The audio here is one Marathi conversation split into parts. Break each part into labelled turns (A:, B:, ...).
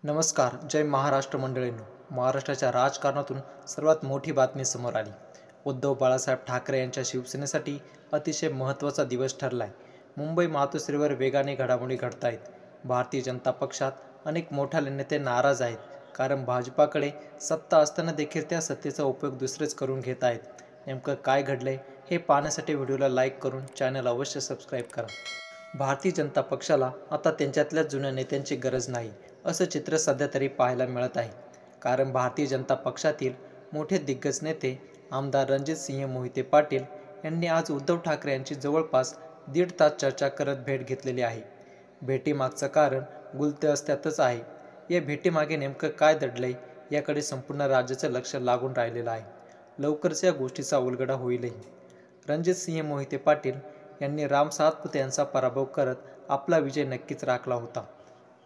A: नमस्कार. जय महाराष्ट्र मंडळींनो. महाराष्ट्राच्या राजकारणातून सर्वात मोठी बातमी समोर आली. उद्धव बाळासाहेब ठाकरे यांच्या शिवसेनेसाठी अतिशय महत्त्वाचा दिवस ठरला आहे. मुंबई मातोश्रीवर वेगाने घडामोडी घडत आहेत. भारतीय जनता पक्षात अनेक मोठे नेते नाराज आहेत, कारण भाजपाकडे सत्ता असताना देखील त्या सत्तेचा उपयोग दुसरेच करून घेत आहेत. नेमकं काय घडलंय हे पाहण्यासाठी व्हिडिओला लाईक करून चॅनल अवश्य सबस्क्राईब करा. भारतीय जनता पक्षाला आता त्यांच्यातल्या जुन्या नेत्यांची गरज नाही, असं चित्र सध्या तरी पाहायला मिळत आहे. कारण भारतीय जनता पक्षातील मोठे दिग्गज नेते आमदार रणजितसिंह मोहिते पाटील यांनी आज उद्धव ठाकरे यांची जवळपास 1.5 तास चर्चा करत भेट घेतलेली आहे. भेटीमागचं कारण गुलदस्त्यातच आहे. या भेटीमागे नेमकं काय दडलंय याकडे संपूर्ण राज्याचं लक्ष लागून राहिलेलं आहे. लवकरच या गोष्टीचा उलगडा होईलही. रणजितसिंह मोहिते पाटील यांनी राम सातपुते यांचा पराभव करत आपला विजय नक्कीच राखला होता.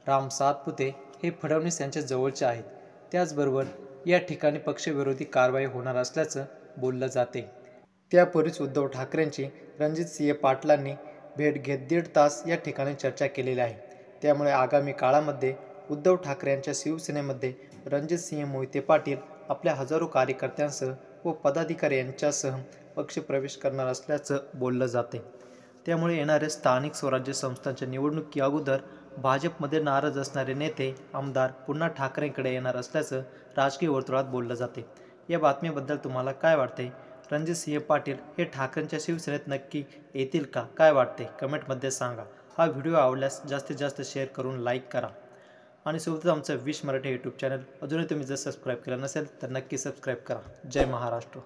A: राम सातपुते हे फडणवीस यांच्या जवळचे आहेत. त्याचबरोबर या ठिकाणी पक्षविरोधी कारवाई होणार असल्याचं बोललं जाते. त्यापूर्वीच उद्धव ठाकरेंची रणजितसिंह पाटलांनी भेट घेत 1.5 तास या ठिकाणी चर्चा केलेली आहे. त्यामुळे आगामी काळामध्ये उद्धव ठाकरे यांच्या शिवसेनेमध्ये रणजितसिंह मोहिते पाटील आपल्या हजारो कार्यकर्त्यांसह व पदाधिकारी यांच्यासह पक्षप्रवेश करणार असल्याचं बोललं जाते. त्यामुळे येणाऱ्या स्थानिक स्वराज्य संस्थांच्या निवडणुकी अगोदर भाजपमध्ये नाराज असणारे नेते आमदार पुन्हा ठाकरेंकडे येणार असल्याचं राजकीय वर्तुळात बोललं जाते. या बातमीबद्दल तुम्हाला काय वाटते? रणजितसिंह पाटील हे ठाकरेंच्या शिवसेनेत नक्की येतील का? काय वाटते कमेंटमध्ये सांगा. हा व्हिडिओ आवडल्यास जास्तीत जास्त शेअर करून लाईक करा आणि सोबतच आमचं विश मराठी यूट्यूब चॅनल अजूनही तुम्ही जर सबस्क्राईब केलं नसेल तर नक्की सबस्क्राईब करा. जय महाराष्ट्र.